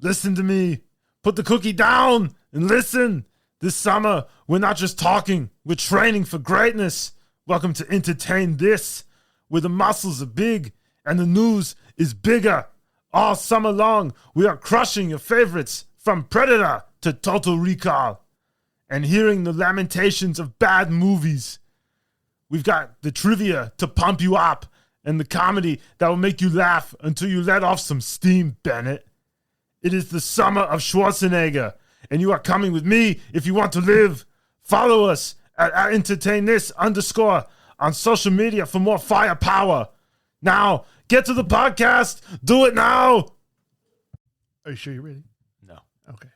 listen to me. Put the cookie down and listen. This summer, we're not just talking, we're training for greatness. Welcome to Entertain This, where the muscles are big and the news is bigger. All summer long, we are crushing your favorites from Predator to Total Recall and hearing the lamentations of bad movies. We've got the trivia to pump you up and the comedy that will make you laugh until you let off some steam, Bennett. It is the summer of Schwarzenegger, and you are coming with me if you want to live. Follow us at @EntertainThis_ on social media for more firepower. Now, get to the podcast. Do it now. Are you sure you're ready? No. Okay.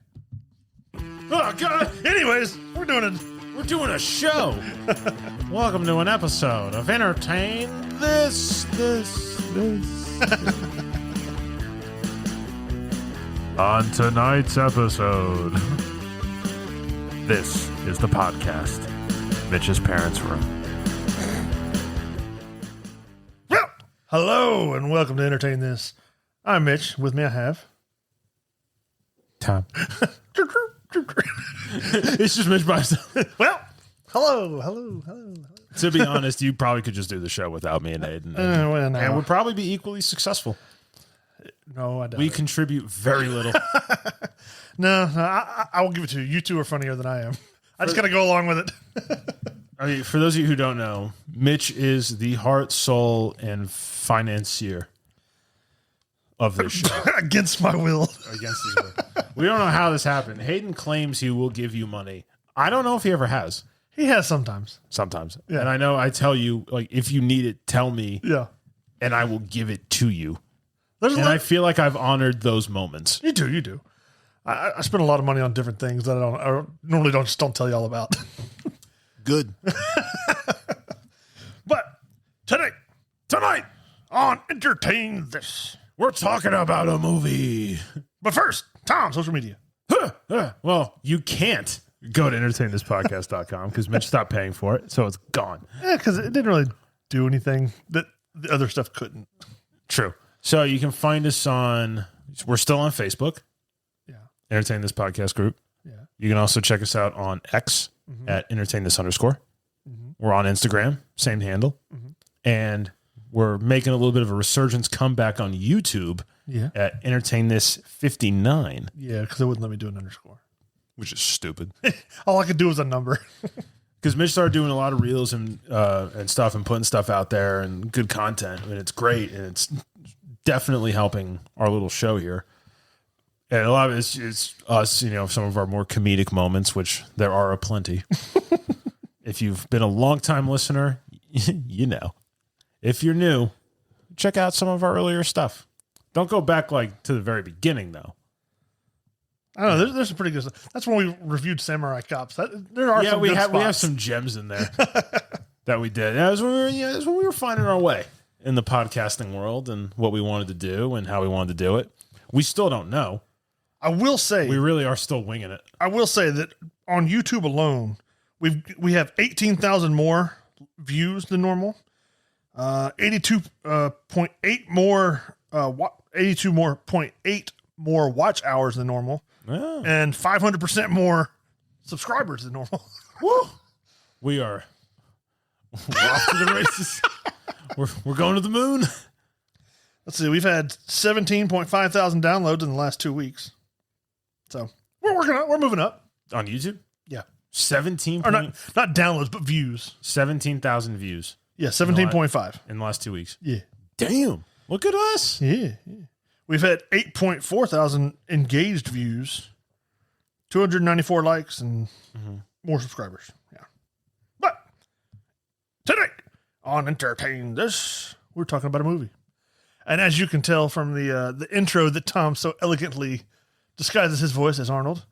Oh, God. Anyways, we're doing a show. Welcome to an episode of Entertain This. On tonight's episode, this is the podcast, Mitch's parents' room. Well, hello and welcome to Entertain This. I'm Mitch. With me I have Tom. It's just Mitch by himself. Well, hello. To be honest, you probably could just do the show without me and Aiden. Well, no. And would probably be equally successful. No, I don't. We contribute very little. No, I will give it to you. You two are funnier than I am. I just got to go along with it. I mean, for those of you who don't know, Mitch is the heart, soul, and financier of this show. Against my will. Against his will. We don't know how this happened. Hayden claims he will give you money. I don't know if he ever has. He has sometimes. Sometimes. Yeah. And I know I tell you, like, if you need it, tell me. Yeah. And I will give it to you. And I feel like I've honored those moments. You do. I spend a lot of money on different things that I normally don't tell you all about. Good. But tonight on Entertain This, We're talking about a movie. But first, Tom, social media. Well, you can't go to entertainthispodcast.com because Mitch stopped paying for it, so it's gone. Yeah, because it didn't really do anything that the other stuff couldn't. True. So you can find us we're still on Facebook. Yeah. Entertain This Podcast Group. Yeah. You can also check us out on X at Entertain This _. We're on Instagram, same handle. And we're making a little bit of a resurgence comeback on YouTube at Entertain This 59. Yeah, because it wouldn't let me do an underscore. Which is stupid. All I could do was a number. Because Mitch started doing a lot of reels and stuff and putting stuff out there and good content. And it's great. And it's definitely helping our little show here. And a lot of it's us, some of our more comedic moments, which there are aplenty. If you've been a long-time listener, you know. If you're new, check out some of our earlier stuff. Don't go back to the very beginning, though. I don't know. There's some pretty good stuff. That's when we reviewed Samurai Cops. There are some we good have spots. some gems in there that we did. That was when we were finding our way in the podcasting world and what we wanted to do and how we wanted to do it. We still don't know. I will say we really are still winging it. I will say that on YouTube alone, we have 18,000 more views than normal. 82.8 more 82.8 more watch hours than normal. Oh. And 500% more subscribers than normal. Woo! We're off to the races. We're going to the moon. Let's see. We've had 17.5 thousand downloads in the last 2 weeks. So we're moving up On YouTube? Yeah. 17. Or not downloads, but views. 17,000 views. Yeah, 17.5 in the last 2 weeks. Yeah. Damn. Look at us. Yeah. We've had 8.4 thousand engaged views, 294 likes, and more subscribers. Yeah. But tonight on Entertain This, we're talking about a movie. And as you can tell from the intro that Tom so elegantly disguises his voice as Arnold,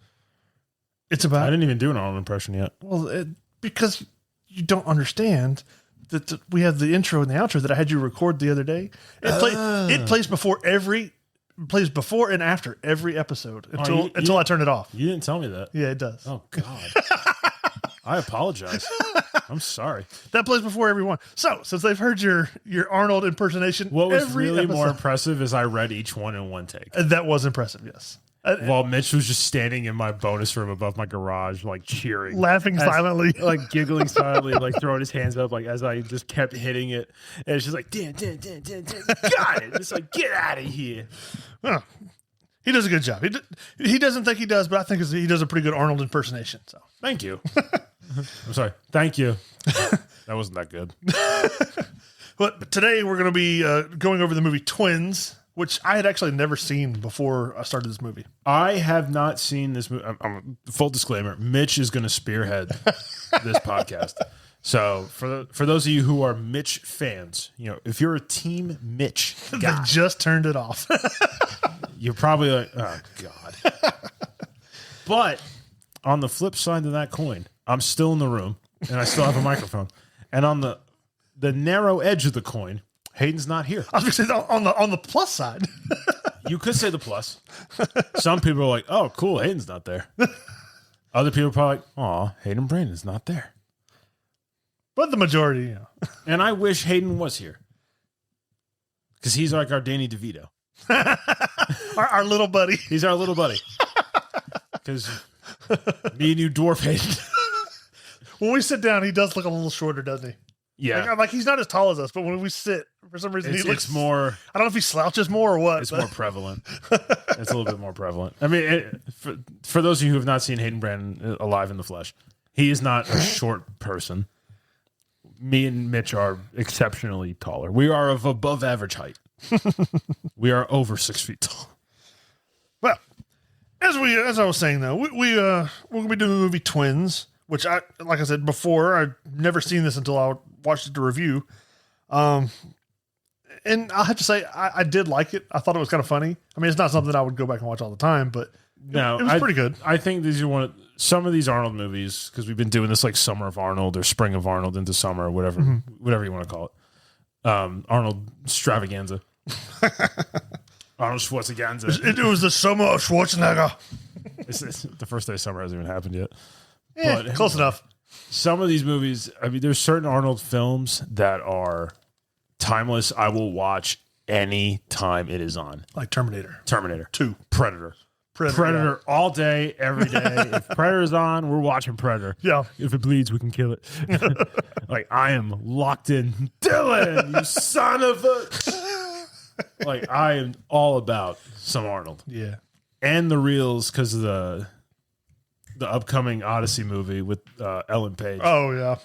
it's about... I didn't even do an Arnold impression yet. Well, because you don't understand that we have the intro and the outro that I had you record the other day. It plays before and after every episode until I turn it off. You didn't tell me that. Yeah, it does. Oh, God. I apologize. I'm sorry. That plays before every one. So, since they've heard your Arnold impersonation, what was really more impressive is I read each one in one take. That was impressive, yes. While Mitch was just standing in my bonus room above my garage, like cheering, laughing silently, like giggling silently, like throwing his hands up, like as I just kept hitting it, and it's just like, Dan, got it. Just like, get out of here. Huh. He does a good job. He doesn't think he does, but I think he does a pretty good Arnold impersonation. So thank you. I'm sorry. Thank you. That wasn't that good. But today we're going to be going over the movie Twins, which I had actually never seen before I started this movie. I have not seen this movie. Full disclaimer, Mitch is going to spearhead this podcast. So for those of you who are Mitch fans, if you're a team Mitch guy, they just turned it off. You're probably like, oh, God. But on the flip side of that coin, I'm still in the room, and I still have a microphone. And on the narrow edge of the coin, Hayden's not here. I was going to say, on the plus side. You could say the plus. Some people are like, oh, cool, Hayden's not there. Other people are probably like, aw, Hayden Brandon's not there. But the majority, And I wish Hayden was here. Because he's like our Danny DeVito. our little buddy. He's our little buddy. Because me and you dwarf Hayden. When we sit down, he does look a little shorter, doesn't he? Yeah. Like he's not as tall as us, but when we sit, for some reason, he looks... It's more... I don't know if he slouches more or what. It's more prevalent. It's a little bit more prevalent. I mean, for those of you who have not seen Hayden Brandon alive in the flesh, he is not a short person. Me and Mitch are exceptionally taller. We are of above average height. We are over 6 feet tall. Well, as I was saying though, we're gonna be doing the movie Twins, which like I said before, I'd never seen this until I watched it to review. And I have to say, I did like it. I thought it was kind of funny. I mean, it's not something I would go back and watch all the time, but it was pretty good. I think these are some of these Arnold movies, because we've been doing this like Summer of Arnold or Spring of Arnold into Summer, whatever you want to call it. Arnold extravaganza. Arnold Schwarzenegger. It was the summer of Schwarzenegger. It's the first day of summer hasn't even happened yet. But close enough. Some of these movies, I mean, there's certain Arnold films that are timeless. I will watch any time it is on. Like Terminator 2. Predator all day, every day. If Predator's on, we're watching Predator. Yeah. If it bleeds, we can kill it. Like, I am locked in. Dylan, you son of a... Like, I am all about some Arnold. Yeah. And the reels, because of the upcoming Odyssey movie with Ellen Page. Oh, yeah.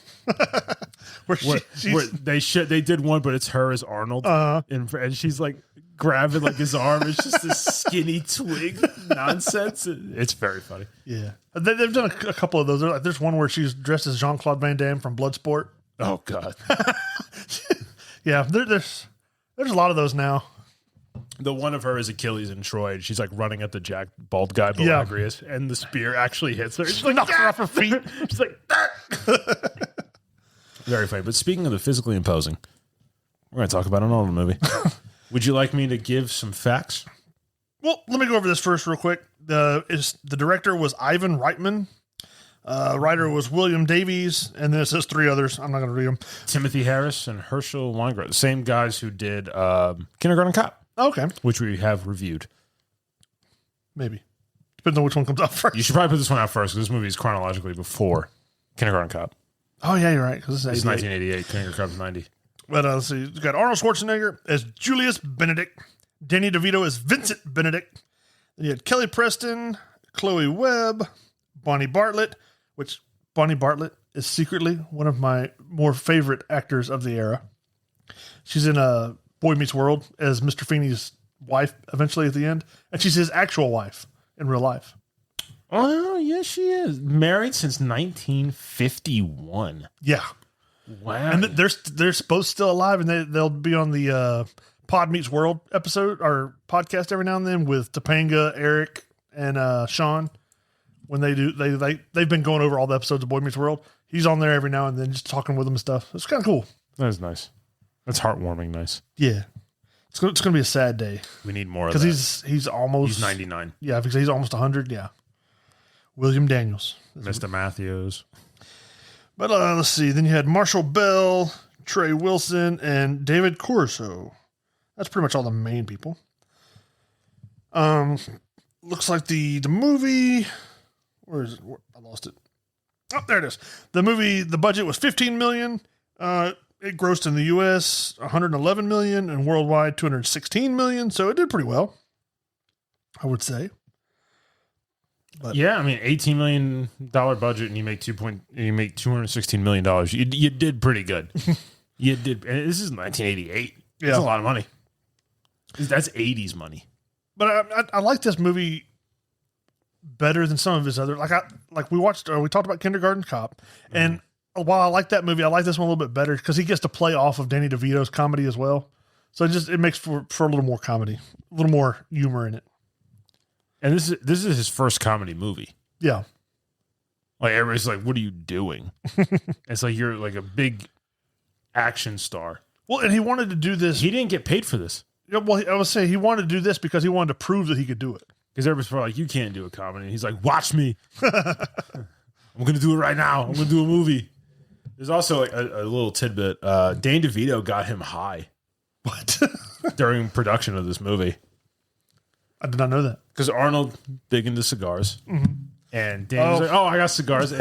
They did one, but it's her as Arnold. And she's like grabbing like his arm. It's just this skinny twig nonsense. It's very funny. Yeah. They've done a couple of those. There's one where she's dressed as Jean-Claude Van Damme from Bloodsport. Oh, God. Yeah. There's a lot of those now. The one of her is Achilles in Troy. She's like running at the Jack bald guy, Belagrius, and the spear actually hits her. She's like, knocks her off her feet. She's like, very funny. But speaking of the physically imposing, we're going to talk about an Arnold movie. Would you like me to give some facts? Well, let me go over this first real quick. The director was Ivan Reitman. Writer was William Davies, and then it says 3 others. I'm not going to read them. Timothy Harris and Herschel Weingrod, the same guys who did Kindergarten Cop. Okay. Which we have reviewed. Maybe. Depends on which one comes out first. You should probably put this one out first, because this movie is chronologically before Kindergarten Cop. Oh, yeah, you're right. Because it's 1988. Kindergarten Cop's 90. But let's see. We've got Arnold Schwarzenegger as Julius Benedict. Danny DeVito as Vincent Benedict. Then you had Kelly Preston, Chloe Webb, Bonnie Bartlett, which Bonnie Bartlett is secretly one of my more favorite actors of the era. She's in Boy Meets World as Mr. Feeney's wife eventually at the end. And she's his actual wife in real life. Oh, yes, she is. Married since 1951. Yeah. Wow. And they're both still alive, and they'll be on the Pod Meets World episode or podcast every now and then with Topanga, Eric, and Sean. When they do, they've been going over all the episodes of Boy Meets World. He's on there every now and then, just talking with them and stuff. It's kind of cool. That is nice. That's heartwarming. Nice. Yeah, it's going to be a sad day. We need more of that. Because he's 99. Yeah, because he's almost 100. Yeah. William Daniels, Mr. Matthews. But let's see. Then you had Marshall Bell, Trey Wilson, and David Corso. That's pretty much all the main people. looks like the movie. Where is it? I lost it. Oh, there it is. The movie. The budget was $15 million. It grossed in the U.S. $111 million and worldwide $216 million. So it did pretty well, I would say. But Yeah, I mean, $18 million budget, and you make $216 million. You did pretty good. You did. And this is 1988. Yeah. That's a lot of money. That's 80s money. But I like this movie better than some of his other. We talked about Kindergarten Cop, and while I like that movie, I like this one a little bit better because he gets to play off of Danny DeVito's comedy as well. So it makes for a little more comedy, a little more humor in it. And this is his first comedy movie. Yeah. Like, everybody's like, what are you doing? It's like, you're like a big action star. Well, and he wanted to do this. He didn't get paid for this. Yeah, well, I would say he wanted to do this because he wanted to prove that he could do it. Because everybody's probably like, you can't do a comedy. And he's like, watch me. I'm going to do it right now. I'm going to do a movie. There's also like a little tidbit. Danny DeVito got him high. What? During production of this movie. I did not know that. Because Arnold big into cigars. Mm-hmm. And Danny's like, oh, I got cigars. And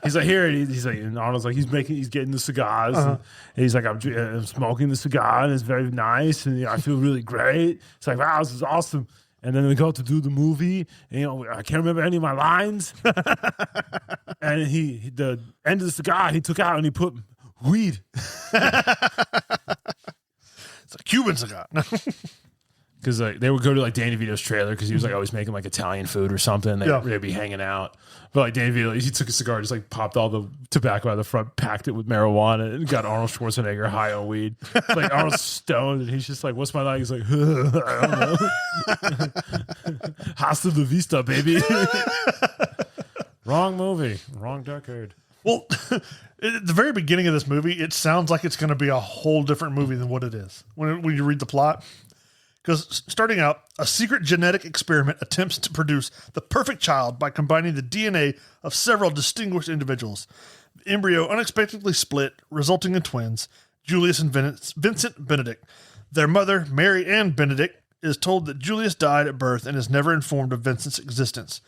he's like, here. And he's like, and Arnold's like, he's getting the cigars. And he's like, I'm smoking the cigar, and it's very nice, and I feel really great. It's like, wow, this is awesome. And then we go to do the movie, and I can't remember any of my lines. And the end of the cigar, he took out and he put weed. It's a Cuban cigar. Because they would go to like Danny DeVito's trailer because he was like always making like Italian food or something. They'd be hanging out. But like Danny DeVito, he took a cigar, just like popped all the tobacco out of the front, packed it with marijuana, and got Arnold Schwarzenegger high on weed. Like Arnold's stoned, and he's just like, "What's my line?" He's like, "I don't know." Hasta la vista, baby. Wrong movie, wrong decade. Well, at the very beginning of this movie, it sounds like it's going to be a whole different movie than what it is when you read the plot. Because starting out, a secret genetic experiment attempts to produce the perfect child by combining the DNA of several distinguished individuals. The embryo unexpectedly split, resulting in twins, Julius and Vincent Benedict. Their mother, Mary Ann Benedict, is told that Julius died at birth and is never informed of Vincent's existence.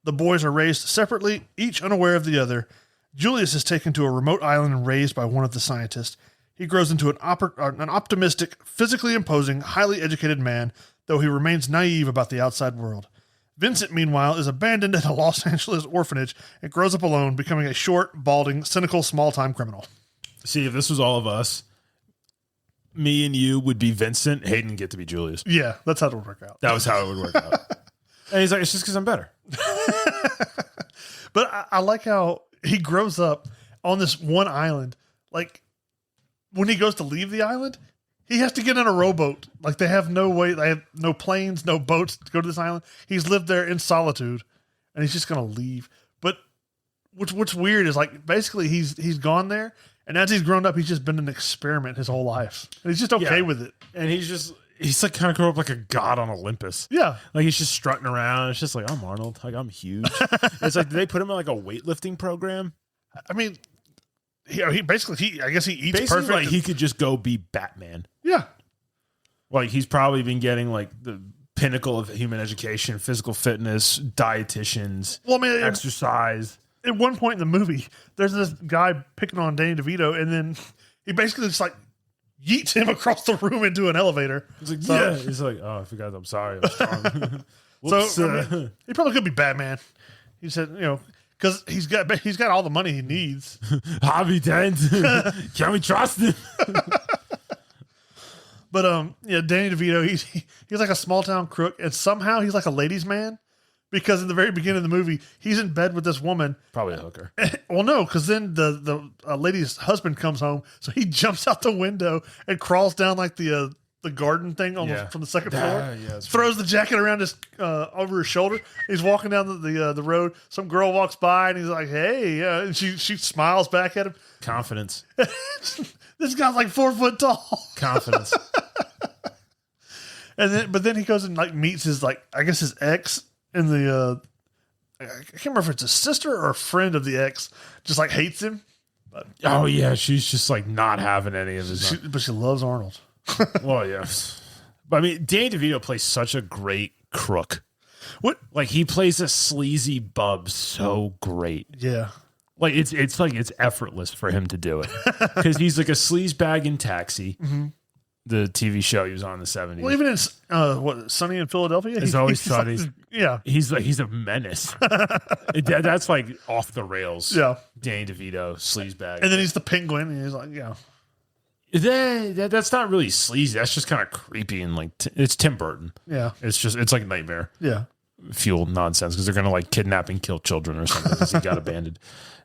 The boys are raised separately, each unaware of the other. Julius is taken to a remote island and raised by one of the scientists. He grows into an optimistic, physically imposing, highly educated man, though he remains naive about the outside world. Vincent, meanwhile, is abandoned at a Los Angeles orphanage and grows up alone, becoming a short, balding, cynical, small-time criminal. See, if this was all of us, me and you would be Vincent. Hayden would get to be Julius. Yeah, that's how it would work out. That was how it would work out. And he's like, it's just because I'm better. But I like how he grows up on this one island. Like, when he goes to leave the island, he has to get in a rowboat. Like, they have no way, they have no planes, no boats to go to this island. He's lived there in solitude, and he's just going to leave. But what's weird is, like, basically he's gone there, and as he's grown up, he's just been an experiment his whole life. And he's just okay with it. And he's like kind of grown up like a god on Olympus. Yeah. Like, he's just strutting around. It's just like, I'm Arnold. Like, I'm huge. It's like, did they put him in like a weightlifting program? I mean, I guess he eats Basically, perfect. like, he could just go be Batman. Yeah. Like, he's probably been getting like the pinnacle of human education, physical fitness, dietitians, exercise. At one point in the movie, there's this guy picking on Danny DeVito, and then he basically just like yeets him across the room into an elevator. He's like, yeah. He's like, oh, I forgot. I'm sorry. I'm strong. So he probably could be Batman. He said, because he's got all the money he needs. Harvey Dent. Can we trust him? But Danny DeVito, he's like a small town crook, and somehow he's like a ladies' man, because in the very beginning of the movie, he's in bed with this woman. Probably a hooker. Well, no, because then the lady's husband comes home, so he jumps out the window and crawls down like the garden thing from the second floor. Yeah, throws the jacket around his over his shoulder. He's walking down the road. Some girl walks by, and he's like, "Hey," and she smiles back at him. Confidence. This guy's like 4 foot tall. Confidence. But then he goes and like meets his his ex in the I can't remember if it's a sister or a friend of the ex. Just like hates him. But, oh yeah, she's just like not having any of his. But she loves Arnold. Well, yes. But I mean, Danny DeVito plays such a great crook. What? Like he plays a sleazy bub so great. Yeah. Like it's effortless for him to do it because he's like a sleaze bag in Taxi, the TV show he was on in the 70s. Well, even in Sunny in Philadelphia, It's Always Sunny. Yeah, he's a menace. That's like off the rails. Yeah, Danny DeVito, sleaze bag, and then he's the Penguin, and he's like, yeah. That's not really sleazy. That's just kind of creepy and like it's Tim Burton. Yeah, it's like nightmare. Yeah, fuel nonsense because they're gonna like kidnap and kill children or something because he got abandoned.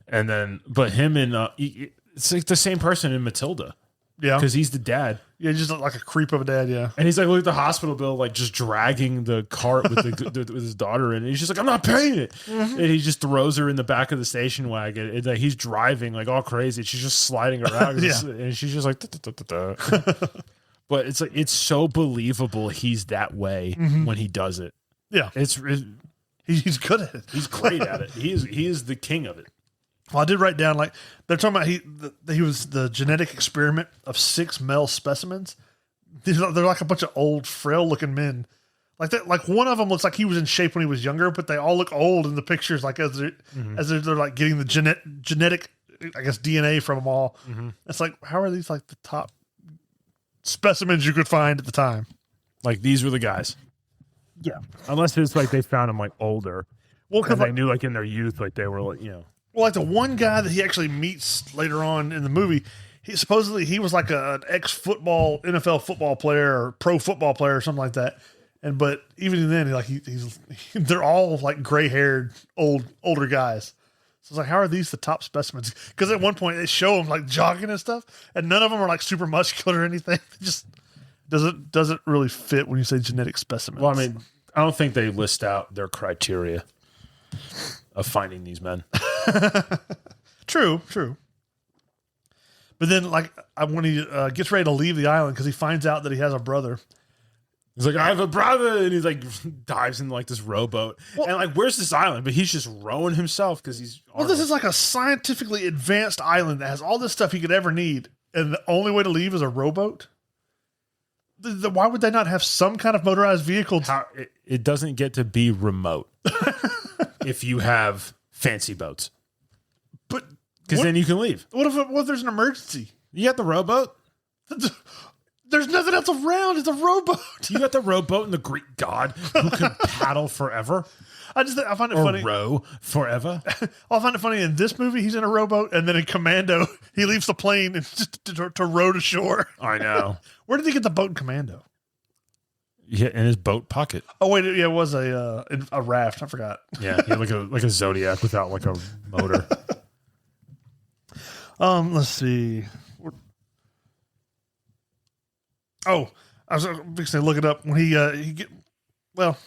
And then, but him and it's like the same person in Matilda. Yeah, because he's the dad. Yeah, just like a creep of a dad. Yeah, and he's like, look at the hospital bill, like just dragging the cart with with his daughter in. And he's just like, I'm not paying it. And he just throws her in the back of the station wagon. And like, he's driving like all crazy. She's just sliding around, and she's just like, but it's like it's so believable. He's that way when he does it. Yeah, he's good at it. He's great at it. He is the king of it. Well, I did write down, like, they're talking about he was the genetic experiment of 6 male specimens. They're like a bunch of old, frail-looking men. Like that, like one of them looks like he was in shape when he was younger, but they all look old in the pictures, like as they're like getting the genetic, I guess, DNA from them all. It's like, how are these like the top specimens you could find at the time? Like these were the guys. Yeah, unless it's like they found them like older. Well, because they knew like in their youth, like they were like Well, like the one guy that he actually meets later on in the movie, he was like an ex-football, NFL football player or pro football player or something like that. But even then, like they're all like gray-haired older guys. So it's like, how are these the top specimens? Because at one point they show them like jogging and stuff, and none of them are like super muscular or anything. It just doesn't really fit when you say genetic specimens. Well, I mean, I don't think they list out their criteria of finding these men. True. But then, like, when he gets ready to leave the island because he finds out that he has a brother. He's like, I have a brother, and he's like dives in like this rowboat, and like, where's this island? But he's just rowing himself because he's. Well, this is like a scientifically advanced island that has all this stuff he could ever need, and the only way to leave is a rowboat. Why would they not have some kind of motorized vehicle? It doesn't get to be remote if you have fancy boats. But because then you can leave. What if there's an emergency? You got the rowboat. There's nothing else around. It's a rowboat. You got the rowboat and the Greek god who can paddle forever. I find it funny. Row forever. I find it funny in this movie he's in a rowboat, and then in Commando he leaves the plane and just to row to shore. I know. Where did he get the boat in Commando? Yeah, in his boat pocket. Oh wait, yeah, it was a raft. I forgot. Yeah, he had like a Zodiac without like a motor. Let's see. Oh, I was fixing to look it up when I'll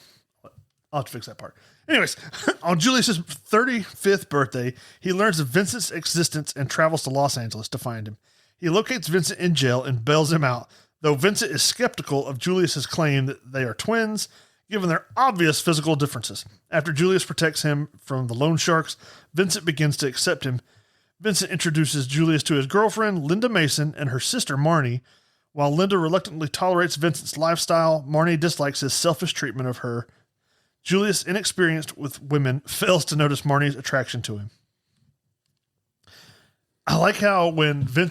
have to fix that part. Anyways, on Julius's 35th birthday, he learns of Vincent's existence and travels to Los Angeles to find him. He locates Vincent in jail and bails him out, though Vincent is skeptical of Julius's claim that they are twins, given their obvious physical differences. After Julius protects him from the loan sharks, Vincent begins to accept him. Vincent introduces Julius to his girlfriend, Linda Mason, and her sister, Marnie. While Linda reluctantly tolerates Vincent's lifestyle, Marnie dislikes his selfish treatment of her. Julius, inexperienced with women, fails to notice Marnie's attraction to him. I like how when when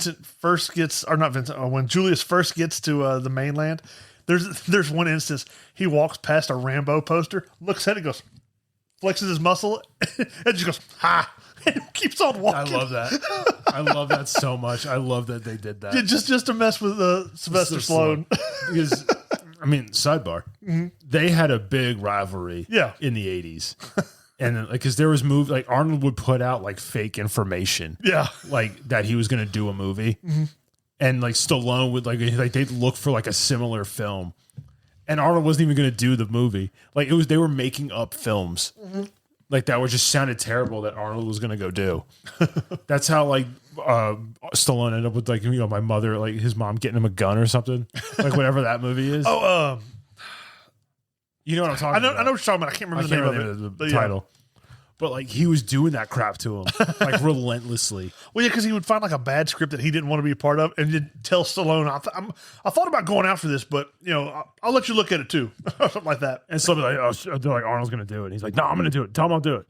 Julius first gets to the mainland, there's one instance he walks past a Rambo poster, looks at it, goes, flexes his muscle, and just goes, ha! And keeps on walking. I love that. I love that so much. I love that they did that. Just to mess with Sylvester Stallone. Because, I mean, sidebar, they had a big rivalry in the 80s. And because there was like Arnold would put out like fake information. Yeah. Like that he was going to do a movie. And like Stallone would like they'd look for like a similar film. And Arnold wasn't even going to do the movie. Like they were making up films. Like that would just sounded terrible that Arnold was going to go do. That's how like Stallone ended up with like, my mother, like his mom getting him a gun or something. Like whatever that movie is. Oh, you know what I'm talking about. I know what you're talking about. I can't remember the name of the title. But like he was doing that crap to him like relentlessly. Well, yeah, because he would find like a bad script that he didn't want to be a part of, and he'd tell Stallone, I thought about going after this, but I'll let you look at it too, something like that. And so they're like Arnold's gonna do it. And he's like, no, I'm gonna do it. Tell him I'll do it.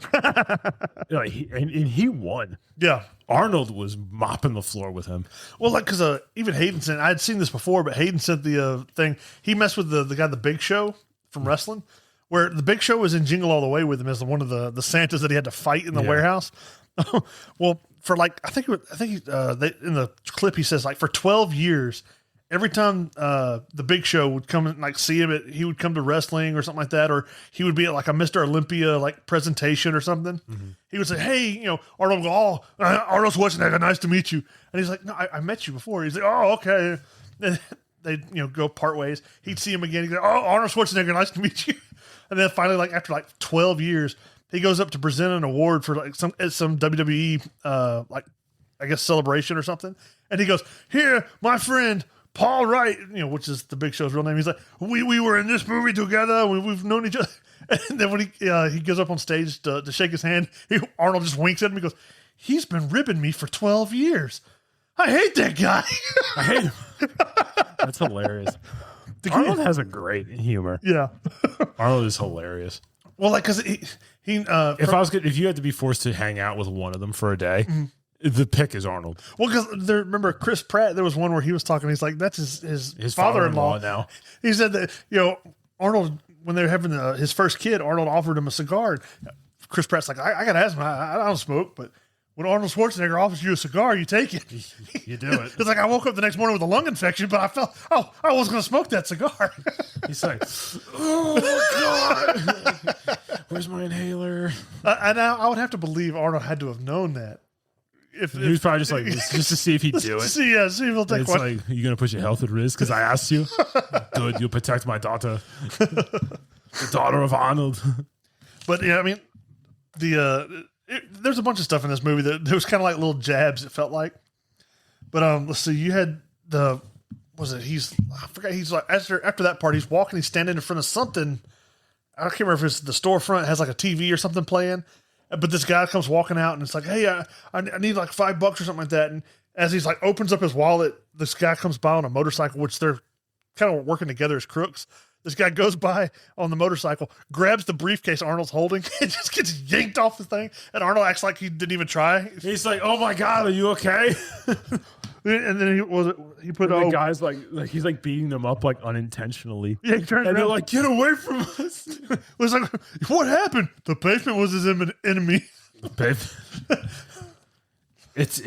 Like and he won. Yeah, Arnold was mopping the floor with him. well, like because even Hayden sent. I had seen this before, but Hayden sent the thing. He messed with the guy, the Big Show from wrestling. Where the Big Show was in Jingle All the Way with him as one of the Santas that he had to fight in the warehouse. Well, for like I think in the clip he says like for 12 years, every time the Big Show would come and like see him, he would come to wrestling or something like that, or he would be at like a Mr. Olympia like presentation or something. Mm-hmm. He would say, "Hey, Arnold would go, Arnold Schwarzenegger, nice to meet you," and he's like, "No, I met you before." He's like, "Oh, okay." They'd go part ways. He'd see him again. He'd go, "Oh, Arnold Schwarzenegger, nice to meet you." And then finally, like after like 12 years, he goes up to present an award for like some WWE like I guess celebration or something. And he goes, "Here, my friend Paul Wright," which is the Big Show's real name. He's like, "We were in this movie together. We've known each other." And then when he goes up on stage to shake his hand, Arnold just winks at him. He goes, "He's been ribbing me for 12 years. I hate that guy." I hate him. That's hilarious. Arnold has a great humor. Yeah. Arnold is hilarious. Well, like, because if you had to be forced to hang out with one of them for a day, the pick is Arnold. Well, because remember Chris Pratt, there was one where he was talking, he's like, that's his father-in-law now. He said that, Arnold, when they were having his first kid, Arnold offered him a cigar. Chris Pratt's like, I got to ask him, I don't smoke, but when Arnold Schwarzenegger offers you a cigar, you take it. You do it. It's like I woke up the next morning with a lung infection, but I felt, I was going to smoke that cigar. He's like, oh, God. Where's my inhaler? And I would have to believe Arnold had to have known that. He was probably just like, just to see if he'd do it. See if he'll take it's one. like, you going to put your health at risk because I asked you? Good, you'll protect my daughter. The daughter of Arnold. But, yeah, I mean, there's a bunch of stuff in this movie that there was kind of like little jabs, it felt like. But let's see, you had I forgot, he's like, after that part, he's walking, he's standing in front of something. I can't remember if it's the storefront, has like a TV or something playing. But this guy comes walking out and it's like, "Hey, I need like $5 or something like that." And as he's like opens up his wallet, this guy comes by on a motorcycle, which they're kind of working together as crooks. This guy goes by on the motorcycle, grabs the briefcase Arnold's holding, and just gets yanked off the thing. And Arnold acts like he didn't even try. He's like, "Oh my God, are you okay?" And then he put the guy's like he's like beating them up like unintentionally. Yeah, he turned and around. they're like, "Get away from us!" It was like, "What happened?" The pavement was his enemy. It's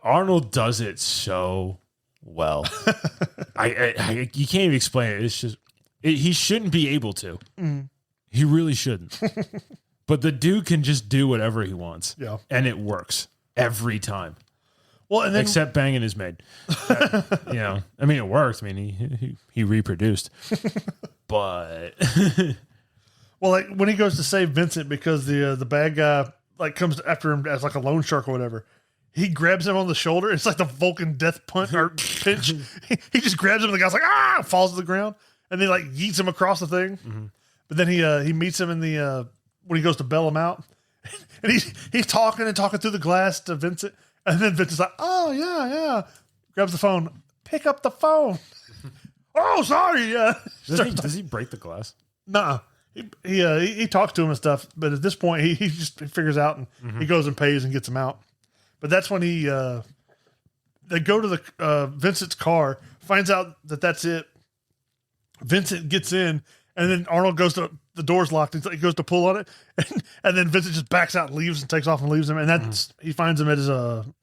Arnold does it so well. I you can't even explain it. It's just he shouldn't be able to. Mm. He really shouldn't. But the dude can just do whatever he wants. Yeah, and it works every time. Well, and then, except banging his maid. I mean, it worked. I mean, he reproduced. But well, like when he goes to save Vincent because the bad guy like comes after him as like a loan shark or whatever. He grabs him on the shoulder. It's like the Vulcan death punch or pinch. He just grabs him and the guy's like, falls to the ground. And then like yeets him across the thing. Mm-hmm. But then he meets him in the when he goes to bail him out. And he's talking through the glass to Vincent. And then Vincent's like, "Oh, yeah." Grabs the phone. "Pick up the phone." "Oh, sorry." Yeah. Does he break the glass? Nuh-uh. He talks to him and stuff. But at this point, he just figures out and he goes and pays and gets him out. But that's when they go to the Vincent's car, finds out that that's it. Vincent gets in, and then Arnold goes to the door's locked. He goes to pull on it, and then Vincent just backs out and leaves and takes off and leaves him. And that's he finds him at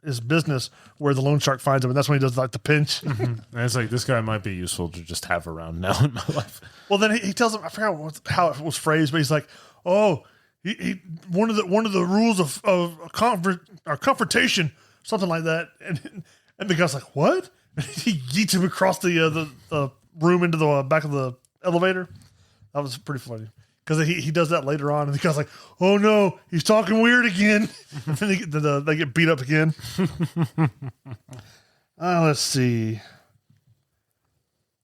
his business where the loan shark finds him, and that's when he does like the pinch. Mm-hmm. And it's like, this guy might be useful to just have around now in my life. Well, then he tells him, I forgot how it was phrased, but he's like, "Oh, he one of the rules of confrontation, something like that." And the guy's like, "What?" And he yeets him across the room into the back of the elevator. That was pretty funny because he does that later on, and the guy's like, "Oh no, he's talking weird again." And then they get beat up again. Let's see.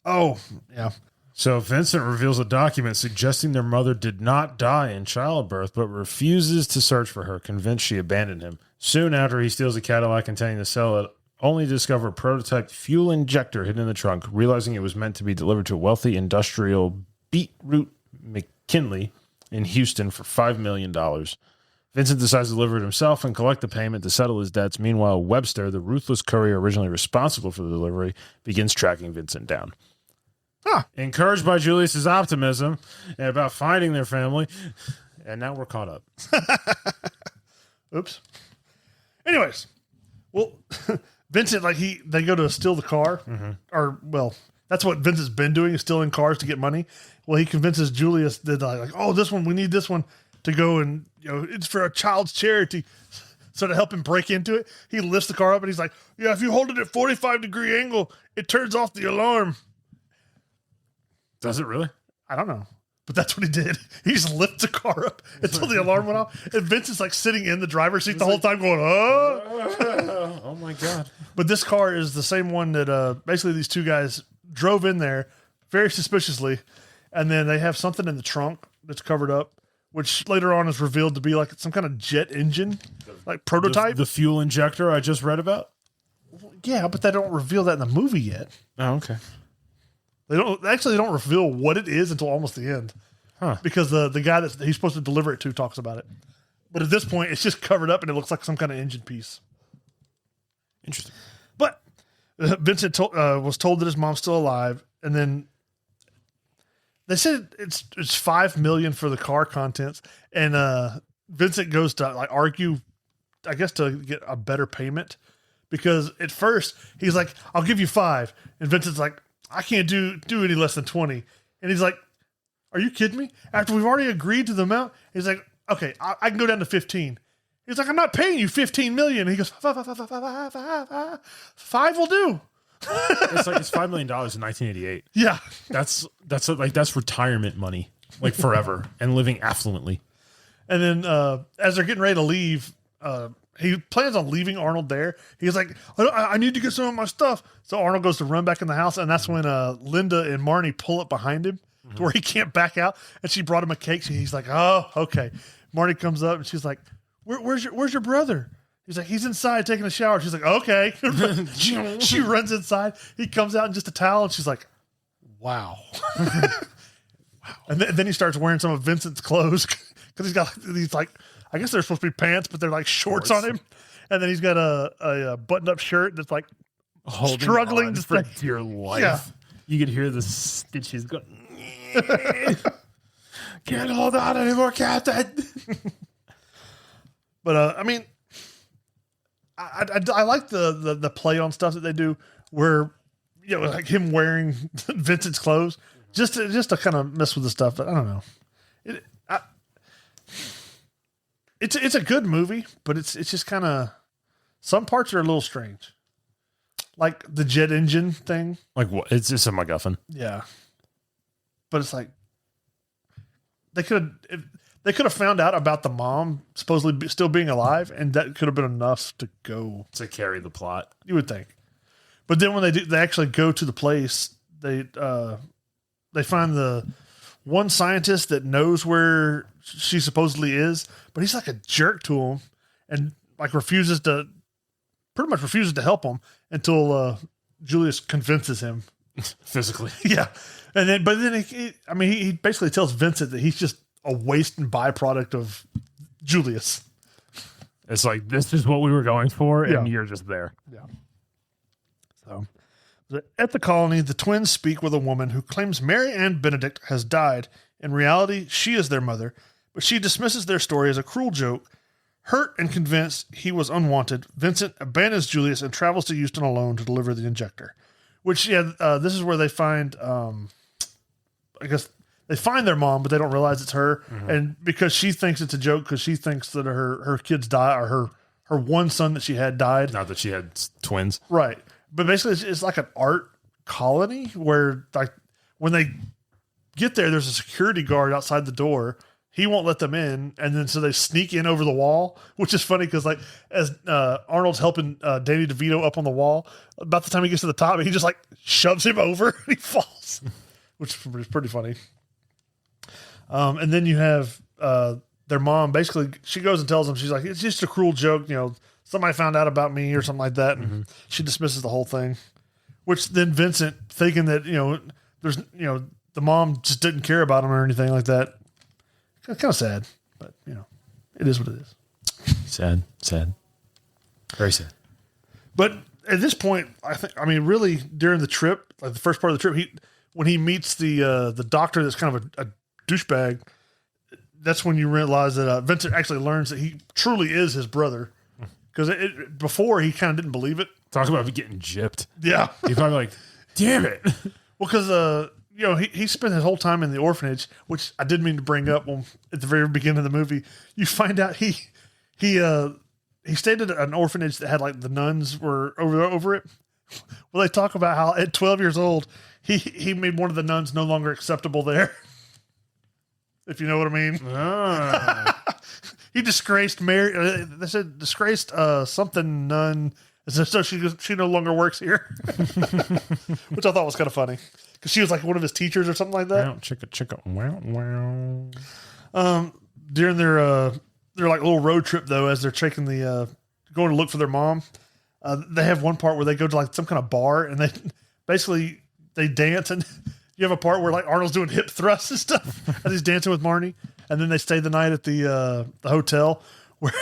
Oh yeah. So Vincent reveals a document suggesting their mother did not die in childbirth, but refuses to search for her, convinced she abandoned him. Soon after, he steals a Cadillac intending to sell it, only to discover a prototype fuel injector hidden in the trunk, realizing it was meant to be delivered to a wealthy industrial Beetroot McKinley in Houston for $5 million. Vincent decides to deliver it himself and collect the payment to settle his debts. Meanwhile, Webster, the ruthless courier originally responsible for the delivery, begins tracking Vincent down. Encouraged by Julius's optimism and about finding their family, and now we're caught up. Oops. Anyways, well, Vincent, they go to steal the car, or that's what Vincent's been doing, is stealing cars to get money. Well, he convinces Julius that this one, we need this one to go and it's for a child's charity. So to help him break into it, he lifts the car up and he's like, "Yeah, if you hold it at 45-degree angle, it turns off the alarm." Does it really? I don't know. But that's what he did. He just lifted the car up until the alarm went off. And Vincent's sitting in the driver's seat the whole time going, "Oh." Oh my God. But this car is the same one that basically these two guys drove in there very suspiciously. And then they have something in the trunk that's covered up, which later on is revealed to be some kind of jet engine, prototype. The fuel injector I just read about? Yeah, but they don't reveal that in the movie yet. Oh, okay. They don't reveal what it is until almost the end. Huh. Because the guy that he's supposed to deliver it to talks about it. But at this point, it's just covered up and it looks like some kind of engine piece. Interesting. But Vincent was told that his mom's still alive, and then they said it's $5 million for the car contents, and Vincent goes to argue, I guess, to get a better payment, because at first he's like, "I'll give you 5," and Vincent's like, "I can't do any less than 20," and he's like, "Are you kidding me? After we've already agreed to the amount?" He's like, "Okay, I can go down to 15." He's like, "I'm not paying you 15 million." He goes, "5 will do." It's $5 million in 1988. Yeah, That's retirement money, forever, and living affluently. and then as they're getting ready to leave, he plans on leaving Arnold there. He's like, I need to get some of my stuff. So Arnold goes to run back in the house, and that's when Linda and Marnie pull up behind him to where he can't back out. And she brought him a cake. He's like, "Oh, okay." Marnie comes up and she's like, Where's your brother?" He's like, "He's inside taking a shower." She's like, "Okay." She runs inside. He comes out in just a towel, and she's like, "Wow." Wow. And then he starts wearing some of Vincent's clothes because he's got these I guess they're supposed to be pants, but they're shorts on him. And then he's got a buttoned up shirt that's struggling to for stay. dear life. Yeah. You could hear the stitches going. Can't hold on anymore, Captain. But I like the play on stuff that they do, where him wearing Vincent's clothes just to kind of mess with the stuff. But I don't know. It's a good movie, but it's just kind of, some parts are a little strange, like the jet engine thing. Like what? It's just a MacGuffin. Yeah, but it's they could have found out about the mom supposedly still being alive, and that could have been enough to go To carry the plot. You would think. But then when they actually go to the place, they find the one scientist that knows where she supposedly is, but he's like a jerk to him and refuses to help him until Julius convinces him Physically. Yeah. And then he basically tells Vincent that he's just a waste and byproduct of Julius. It's this is what we were going for, and you're just there. Yeah. So, at the colony, the twins speak with a woman who claims Mary Ann Benedict has died. In reality, she is their mother, but she dismisses their story as a cruel joke. Hurt and convinced he was unwanted, Vincent abandons Julius and travels to Houston alone to deliver the injector. Which, this is where they find, I guess, they find their mom, but they don't realize it's her. Mm-hmm. And because she thinks it's a joke, because she thinks that her kids died, or her one son that she had died. Not that she had twins. Right. But basically, it's like an art colony where, when they get there, there's a security guard outside the door. He won't let them in, and then so they sneak in over the wall, which is funny because as Arnold's helping Danny DeVito up on the wall, about the time he gets to the top, he just shoves him over and he falls. which is pretty funny. And then you have their mom. Basically, she goes and tells them, she's like, it's just a cruel joke. Somebody found out about me or something like that. And she dismisses the whole thing, which then Vincent, thinking that, there's, the mom just didn't care about him or anything like that. Kind of sad, but it is what it is. Sad. Very sad. But at this point, really during the trip, like the first part of the trip, when he meets the doctor that's kind of a douchebag, that's when you realize that Vincent actually learns that he truly is his brother. Because before he kind of didn't believe it. Talk about getting gypped. Yeah. He's probably like, damn it. Well, because he spent his whole time in the orphanage, which I did mean to bring up at the very beginning of the movie. You find out he stayed at an orphanage that had like the nuns were over it. Well, they talk about how at 12 years old he made one of the nuns no longer acceptable there. If you know what I mean. He disgraced Mary. They said disgraced something nun. So she no longer works here, which I thought was kind of funny because she was like one of his teachers or something like that. Wow, chicka, wow. During their like little road trip though, as they're taking going to look for their mom, they have one part where they go to like some kind of bar and they dance, and you have a part where like Arnold's doing hip thrusts and stuff as he's dancing with Marnie, and then they stay the night at the hotel where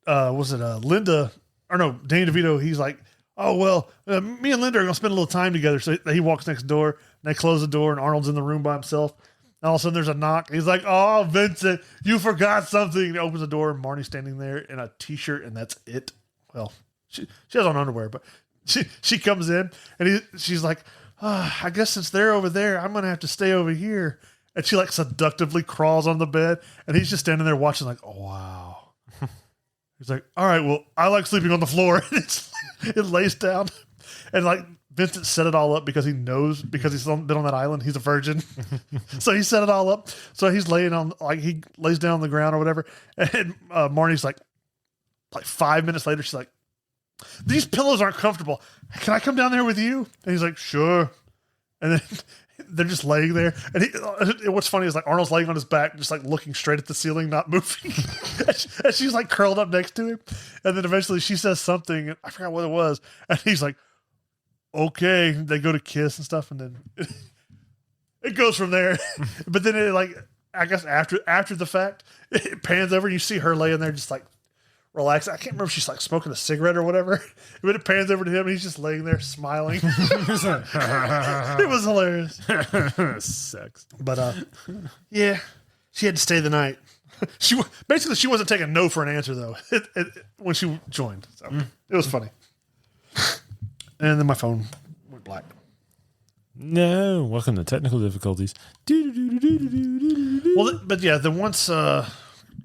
Linda. Or no, Danny DeVito, he's like, oh, well, me and Linda are going to spend a little time together. So he walks next door, and they close the door, and Arnold's in the room by himself. And all of a sudden, there's a knock. He's like, oh, Vincent, you forgot something. And he opens the door, and Marnie's standing there in a T-shirt, and that's it. Well, she has on underwear, but she comes in, and she's like, I guess since they're over there, I'm going to have to stay over here. And she, like, seductively crawls on the bed, and he's just standing there watching, like, oh, wow. He's like, all right, well, I like sleeping on the floor. It lays down. And like Vincent set it all up because he knows, because he's been on that island, he's a virgin. So he set it all up. So he's laying on, like he lays down on the ground or whatever. And Marnie's like 5 minutes later, she's like, these pillows aren't comfortable. Can I come down there with you? And he's like, sure. And then they're just laying there. And what's funny is like Arnold's laying on his back, just like looking straight at the ceiling, not moving. and she's like curled up next to him. And then eventually she says something. I forgot what it was. And he's like, okay. They go to kiss and stuff. And then it goes from there. But then it like, I guess after the fact, it pans over and you see her laying there just like relaxed. I can't remember if she's like smoking a cigarette or whatever. But it pans over to him and he's just laying there smiling. It was hilarious. Sex. But yeah, she had to stay the night. She wasn't taking no for an answer though when she joined. So it was funny. And then my phone went black. No, welcome to technical difficulties. Well, but yeah, then once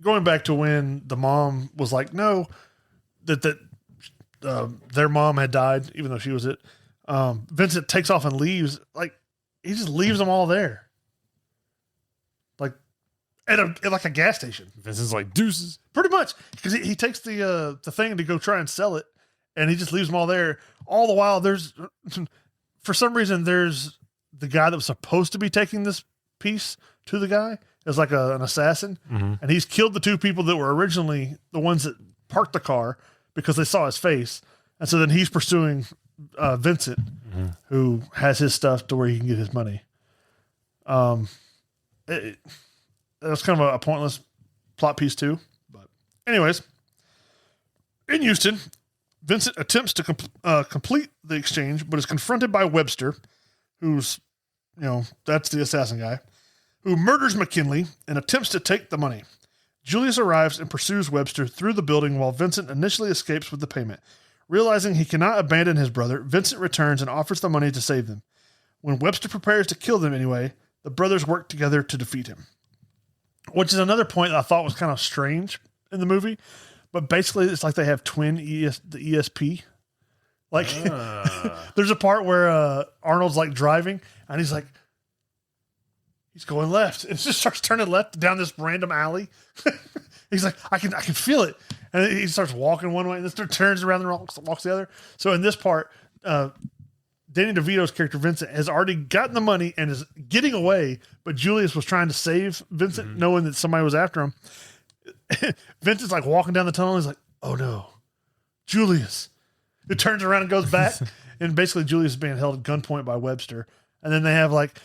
going back to when the mom was like, no, that their mom had died, even though she was it. Vincent takes off and leaves. Like he just leaves them all there, like at a gas station. Vincent's like deuces, pretty much, because he takes the thing to go try and sell it, and he just leaves them all there. All the while, there's for some reason there's the guy that was supposed to be taking this piece to the guy as like an assassin, and he's killed the two people that were originally the ones that parked the car because they saw his face, and so then he's pursuing Vincent, who has his stuff to where he can get his money. That's kind of a pointless plot piece too. But anyways, in Houston, Vincent attempts to complete the exchange, but is confronted by Webster, who's, that's the assassin guy, who murders McKinley and attempts to take the money. Julius arrives and pursues Webster through the building while Vincent initially escapes with the payment. Realizing he cannot abandon his brother, Vincent returns and offers the money to save them. When Webster prepares to kill them anyway, the brothers work together to defeat him. Which is another point that I thought was kind of strange in the movie. But basically, it's like they have twin the ESP. Like, there's a part where Arnold's like driving, and he's going left. It just starts turning left down this random alley. He's like, I can feel it. And he starts walking one way, and then turns around and walks the other. So in this part, Danny DeVito's character Vincent has already gotten the money and is getting away, but Julius was trying to save Vincent, knowing that somebody was after him. Vincent's like walking down the tunnel. He's like, "Oh no, Julius!" It turns around and goes back, and basically Julius is being held at gunpoint by Webster. And then they have like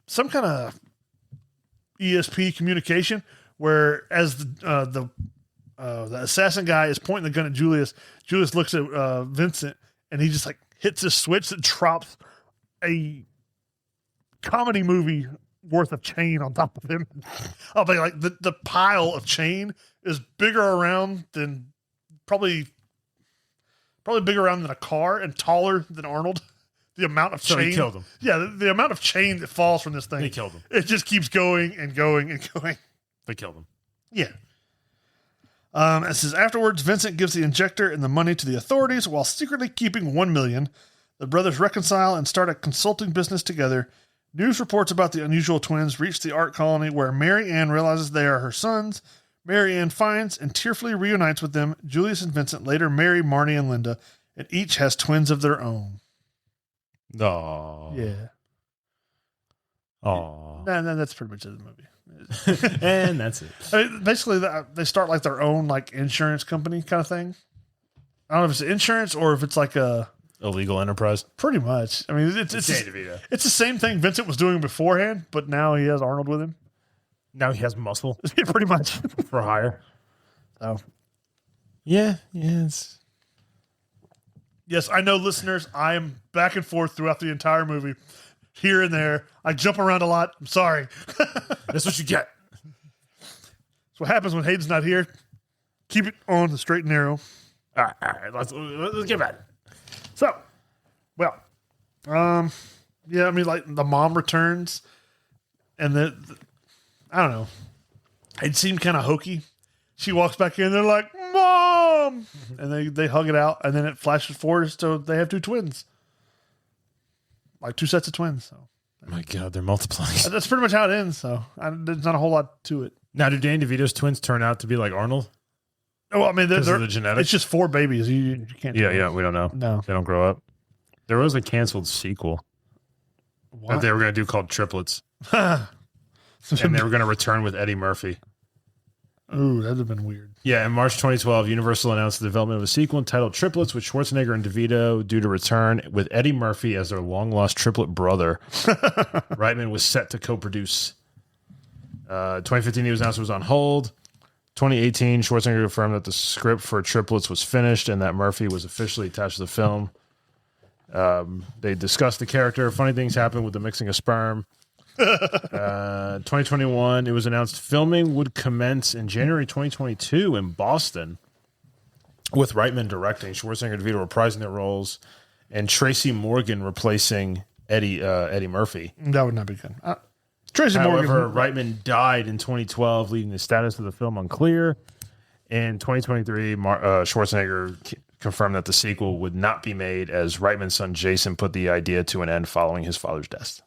some kind of ESP communication where, as the assassin guy is pointing the gun at Julius, Julius looks at Vincent, and he just like hits a switch that drops a comedy movie worth of chain on top of him. I'll be like, the pile of chain is bigger around than probably bigger around than a car and taller than Arnold. The amount of chain. So he killed him. Yeah, the amount of chain that falls from this thing. They killed him. It just keeps going and going and going. They killed him. Yeah. It says, afterwards, Vincent gives the injector and the money to the authorities while secretly keeping $1 million. The brothers reconcile and start a consulting business together. News reports about the unusual twins reach the art colony where Mary Ann realizes they are her sons. Mary Ann finds and tearfully reunites with them. Julius and Vincent later marry Marnie and Linda, and each has twins of their own. Oh. Yeah. Oh. No, that's pretty much it, the movie. And that's it. I mean, basically, they start like their own like insurance company kind of thing. I don't know if it's insurance or if it's like a illegal enterprise. Pretty much. I mean, it's the same thing Vincent was doing beforehand, but now he has Arnold with him. Now he has muscle Yeah, pretty much. for hire. So, Yeah. It's yes, I know, listeners. I am back and forth throughout the entire movie, here and there. I jump around a lot. I'm sorry. That's what you get. That's what happens when Hayden's not here. Keep it on the straight and narrow. All right. Let's get back. So, well, yeah, I mean, like the mom returns, and I don't know, it seemed kind of hokey. She walks back in, they're like, "Mom," and they hug it out, and then it flashes forward, so they have two twins, like two sets of twins. So, Oh my God, they're multiplying. that's pretty much how it ends. So, there's not a whole lot to it. Now, do Danny DeVito's twins turn out to be like Arnold? Well, I mean, Because of the genetics? it's just four babies. You can't. Yeah, we don't know. No. They don't grow up. There was a canceled sequel that they were going to do called Triplets, and they were going to return with Eddie Murphy. Ooh, that'd have been weird. Yeah, in March 2012, Universal announced the development of a sequel entitled Triplets with Schwarzenegger and DeVito due to return with Eddie Murphy as their long-lost triplet brother. Reitman was set to co-produce. 2015, he was announced it was on hold. 2018, Schwarzenegger confirmed that the script for Triplets was finished and that Murphy was officially attached to the film. They discussed the character. Funny things happened with the mixing of sperm. 2021, it was announced filming would commence in January 2022 in Boston, with Reitman directing, Schwarzenegger and DeVito reprising their roles, and Tracy Morgan replacing Eddie Murphy. That would not be good. Tracy Morgan. However, Reitman died in 2012, leaving the status of the film unclear. In 2023, Schwarzenegger confirmed that the sequel would not be made, as Reitman's son Jason put the idea to an end following his father's death.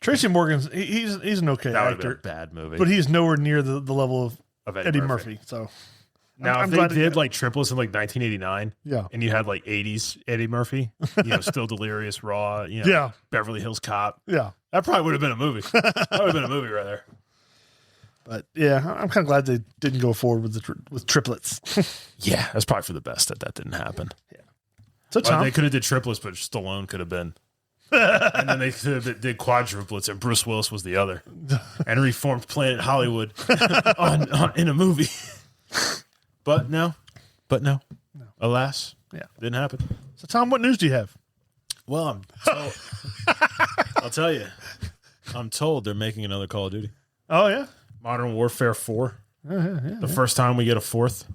Tracy Morgan's he's an okay That would have been actor, a bad movie. but he's nowhere near the level of Eddie Eddie Murphy. Murphy. So Now, I'm if glad they did like Triplets in like 1989, yeah, and you had like 80s Eddie Murphy, Still Delirious, Raw, Yeah. Beverly Hills Cop, yeah. that probably would have been a movie. That would have been a movie right there. But yeah, I'm kind of glad they didn't go forward with triplets. Yeah, that's probably for the best that didn't happen. So Tom, They could have did triplets, but Stallone could have been. And then they could have did quadruplets, and Bruce Willis was the other, and reformed Planet Hollywood in a movie. But no. Alas, didn't happen. so Tom, what news do you have? Well, I'll tell you. I'm told they're making another Call of Duty. Oh yeah, Modern Warfare 4. The first time we get a fourth.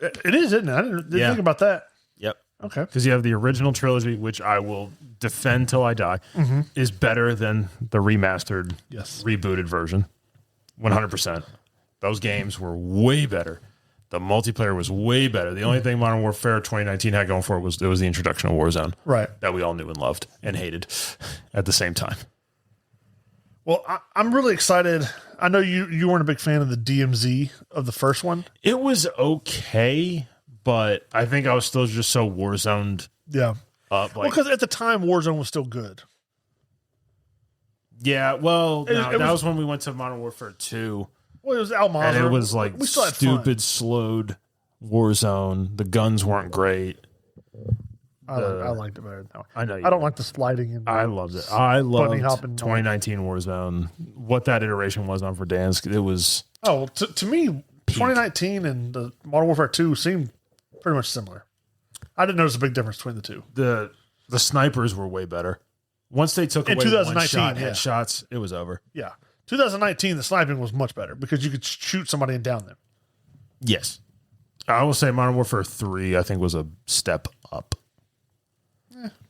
it is, isn't it? I didn't think about that. Yep. Okay, Because you have the original trilogy, which I will defend till I die, is better than the remastered, rebooted version. 100%. Those games were way better. The multiplayer was way better. The only thing Modern Warfare 2019 had going for it was the introduction of Warzone. right. That we all knew and loved and hated at the same time. Well, I'm really excited. I know you weren't a big fan of the DMZ of the first one. It was okay, but I think I was still just so Warzoned. Yeah. up. Like, because at the time Warzone was still good. yeah, well, It that was when we went to Modern Warfare 2. Well, it was Almanzar. And it was like we still had fun. stupid, slowed Warzone. The guns weren't great. I liked it better. No, I know. I don't like the sliding. And I loved it. I loved hopping. 2019 Warzone. What that iteration was on Verdansk, it was. Oh, well, to me, 2019 and the Modern Warfare 2 seemed pretty much similar. I didn't notice a big difference between the two. The snipers were way better. Once they took away 2019, one-shot headshots, it was over. Yeah. 2019, the sniping was much better because you could shoot somebody and down them. Yes. I will say Modern Warfare 3, I think, was a step up.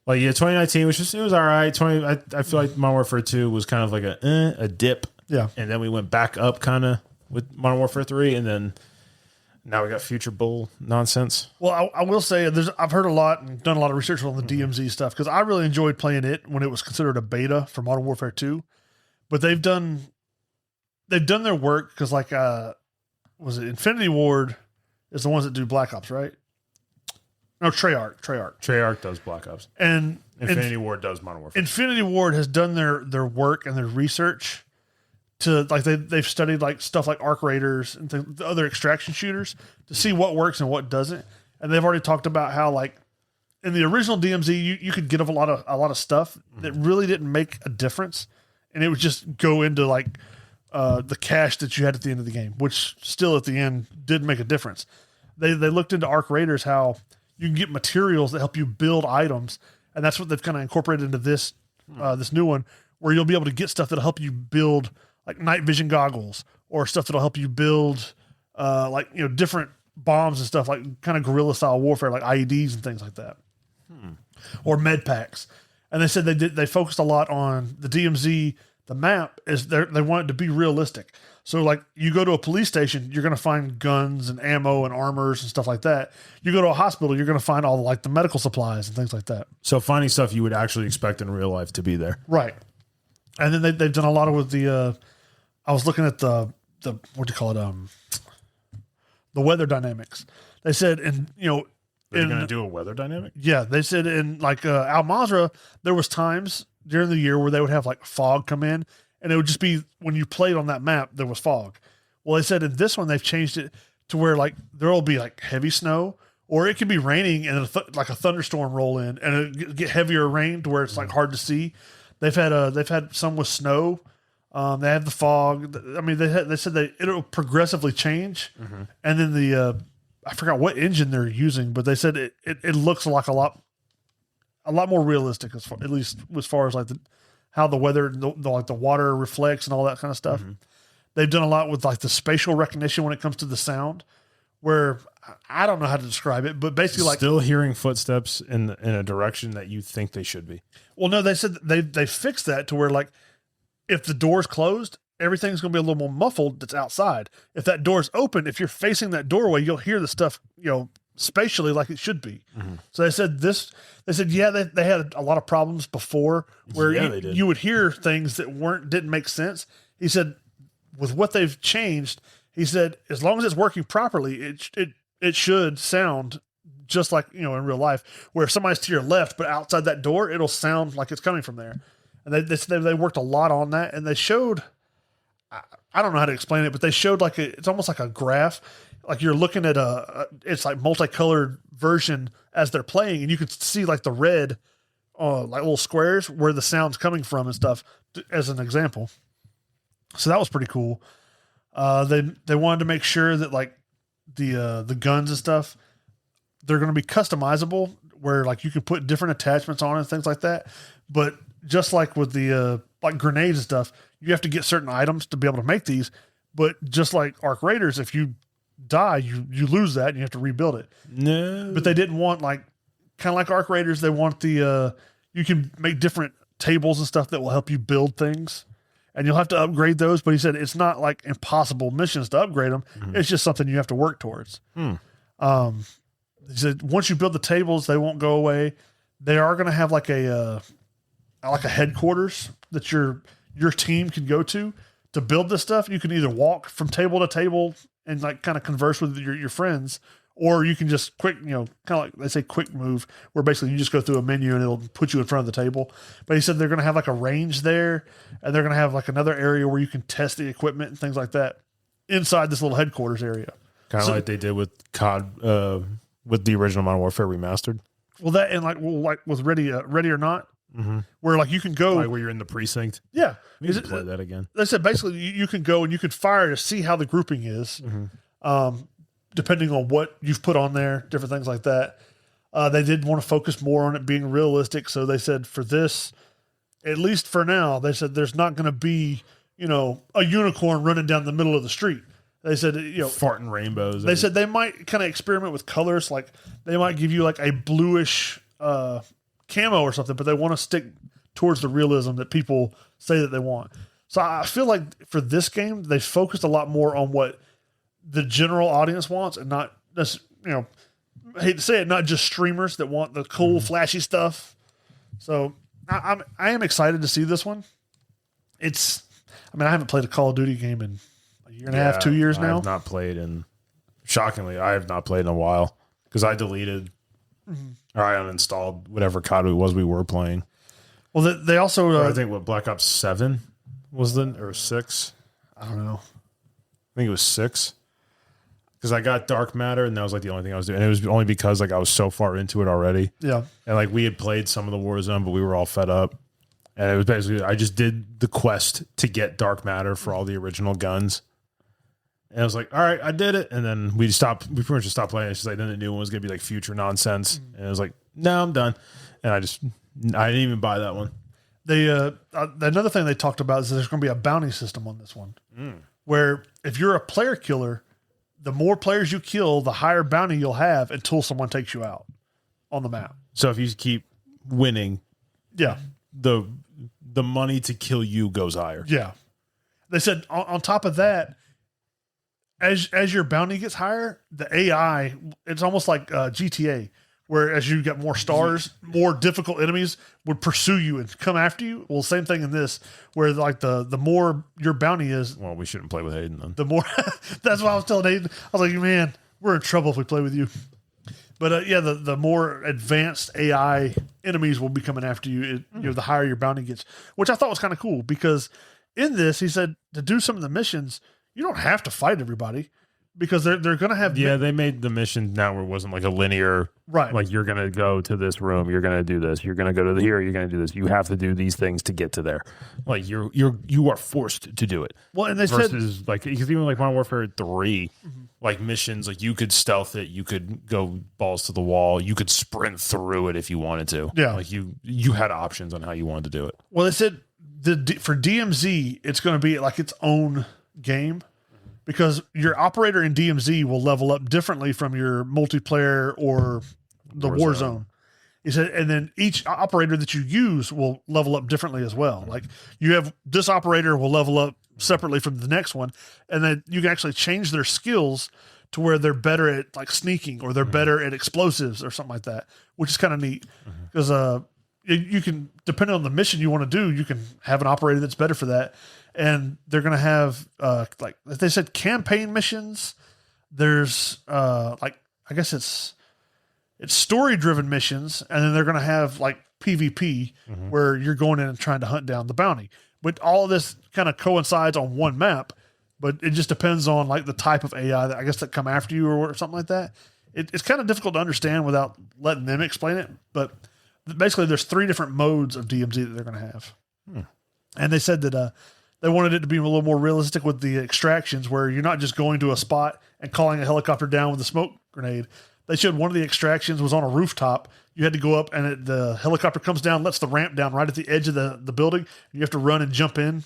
Like, yeah, 2019 was it was all right. I feel like Modern Warfare 2 was kind of like a dip. Yeah. And then we went back up kind of with Modern Warfare 3, and then now we got Future Bull nonsense. Well, I will say I've heard a lot and done a lot of research on the DMZ stuff because I really enjoyed playing it when it was considered a beta for Modern Warfare 2. But they've done their work because, like, was it Infinity Ward is the ones that do Black Ops, right? No, Treyarch. Treyarch does Black Ops. And Infinity Ward does Modern Warfare. Infinity Ward has done their work and their research to, like, they've studied, like, stuff like Arc Raiders and the other extraction shooters to see what works and what doesn't. And they've already talked about how, like, in the original DMZ, you could get a lot of stuff that really didn't make a difference, and it would just go into, like, the cash that you had at the end of the game, which still at the end did make a difference. They looked into Arc Raiders, how you can get materials that help you build items, and that's what they've kind of incorporated into this this new one, where you'll be able to get stuff that'll help you build, like, night vision goggles, or stuff that'll help you build like, you know, different bombs and stuff, like kind of guerrilla style warfare, like IEDs and things like that, or med packs. And they said they focused a lot on the DMZ. The map is they want it to be realistic. So, like, you go to a police station, you're going to find guns and ammo and armors and stuff like that. You go to a hospital, you're going to find all, like, the medical supplies and things like that. So finding stuff you would actually expect in real life to be there. Right. And then they've done a lot of with the, I was looking at the what do you call it? The weather dynamics. They said, They're going to do a weather dynamic? Yeah, they said in, like, Al Mazrah, there was times during the year where they would have, like, fog come in, and it would just be when you played on that map, there was fog. Well, they said in this one, they've changed it to where, like, there will be, like, heavy snow, or it could be raining and like a thunderstorm roll in, and it get heavier rain to where it's, like, hard to see. They've had some with snow. They have the fog. I mean, they said it'll progressively change, and then I forgot what engine they're using, but they said it looks like a lot more realistic, at least as far as, like, how the weather, like the water reflects and all that kind of stuff. They've done a lot with, like, the spatial recognition when it comes to the sound, where I don't know how to describe it, but basically, like, still hearing footsteps in a direction that you think they should be. Well, no, they said they fixed that to where, like, if the door's closed, everything's going to be a little more muffled that's outside. If that door's open, if you're facing that doorway, you'll hear the stuff, spatially like it should be. So they said they had a lot of problems before where you would hear things that didn't make sense. He said, with what they've changed, he said, as long as it's working properly, it should sound just like, in real life, where if somebody's to your left, but outside that door, it'll sound like it's coming from there. And they worked a lot on that, and they showed, I don't know how to explain it, but they showed, like, it's almost like a graph. Like, you're looking at it's like multicolored version as they're playing, and you could see, like, the red, like little squares where the sound's coming from and stuff, as an example. So that was pretty cool. They wanted to make sure that, like, the guns and stuff, they're going to be customizable, where, like, you can put different attachments on it and things like that. But just like with the like grenades and stuff, you have to get certain items to be able to make these. But just like Arc Raiders, if you die, you lose that and you have to rebuild it. No. But they didn't want, like, kind of like Arc Raiders, they want you can make different tables and stuff that will help you build things. And you'll have to upgrade those. But he said it's not, like, impossible missions to upgrade them. It's just something you have to work towards. He said once you build the tables, they won't go away. They are going to have, like, a headquarters that your team can go to build this stuff. You can either walk from table to table and, like, kind of converse with your friends, or you can just quick, kind of like they say quick move, where basically you just go through a menu and it'll put you in front of the table. But he said they're going to have like a range there, and they're going to have like another area where you can test the equipment and things like that inside this little headquarters area. Kind of like they did with COD, with the original Modern Warfare remastered. Well, that and like with Ready or Not, where like you can go Like where you're in the precinct. Yeah, We need to play that again. they said basically you can go and you can fire to see how the grouping is, depending on what you've put on there, different things like that. They did want to focus more on it being realistic, so they said for this, at least for now, they said there's not going to be a unicorn running down the middle of the street. They said Farting rainbows. They said they might kind of experiment with colors, like they might give you like a bluish camo or something, but they want to stick towards the realism that people say that they want. So I feel like for this game, they focused a lot more on what the general audience wants, and not just I hate to say it, not just streamers that want the cool, flashy stuff. So I am excited to see this one. I haven't played a Call of Duty game in a year and a half, 2 years now. I have not played shockingly, I have not played in a while because I deleted or I uninstalled whatever COD it was we were playing. Well, they also I think Black Ops 7 was or 6. I don't know. I think it was 6 because I got Dark Matter and that was like the only thing I was doing. And it was only because like I was so far into it already. Yeah. And like we had played some of the Warzone, but we were all fed up. And it was basically, I just did the quest to get Dark Matter for all the original guns. And I was like, all right, I did it. And then we pretty much just stopped playing. It's just like, then the new one was going to be like future nonsense. And I was like, no, I'm done. And I didn't even buy that one. Another thing they talked about is there's going to be a bounty system on this one, where if you're a player killer, the more players you kill, the higher bounty you'll have until someone takes you out on the map. So if you keep winning, Yeah. the money to kill you goes higher. Yeah. They said on top of that, as your bounty gets higher, the AI, it's almost like GTA, where as you get more stars, more difficult enemies would pursue you and come after you. Well, same thing in this, where like the more your bounty is. Well, we shouldn't play with Hayden then. The more, that's why I was telling Hayden, I was like, man, we're in trouble if we play with you. But the more advanced AI enemies will be coming after you. The higher your bounty gets, which I thought was kind of cool, because in this, he said to do some of the missions, you don't have to fight everybody, because they're going to have. Yeah, they made the mission now where it wasn't like a linear, right? Like you're going to go to this room, you're going to do this, you're going to go to here, you're going to do this. You have to do these things to get to there. Like you are forced to do it. Well, and they versus said like, because even like Modern Warfare 3, like missions, like you could stealth it, you could go balls to the wall, you could sprint through it if you wanted to. Yeah, like you had options on how you wanted to do it. Well, they said for DMZ, it's going to be like its own game, because your operator in DMZ will level up differently from your multiplayer or the Warzone. He said, and then each operator that you use will level up differently as well. Like you have this operator will level up separately from the next one, and then you can actually change their skills to where they're better at like sneaking, or they're better at explosives or something like that, which is kind of neat, because you can, depending on the mission you want to do, you can have an operator that's better for that. And they're going to have, like they said, campaign missions. There's, I guess it's story-driven missions. And then they're going to have, like, PvP, where you're going in and trying to hunt down the bounty. But all of this kind of coincides on one map. But it just depends on, like, the type of AI that, I guess, that come after you or something like that. It's kind of difficult to understand without letting them explain it. But basically, there's 3 different modes of DMZ that they're going to have. And they said that they wanted it to be a little more realistic with the extractions, where you're not just going to a spot and calling a helicopter down with a smoke grenade. They showed one of the extractions was on a rooftop. You had to go up, and the helicopter comes down, lets the ramp down right at the edge of the building. You have to run and jump in.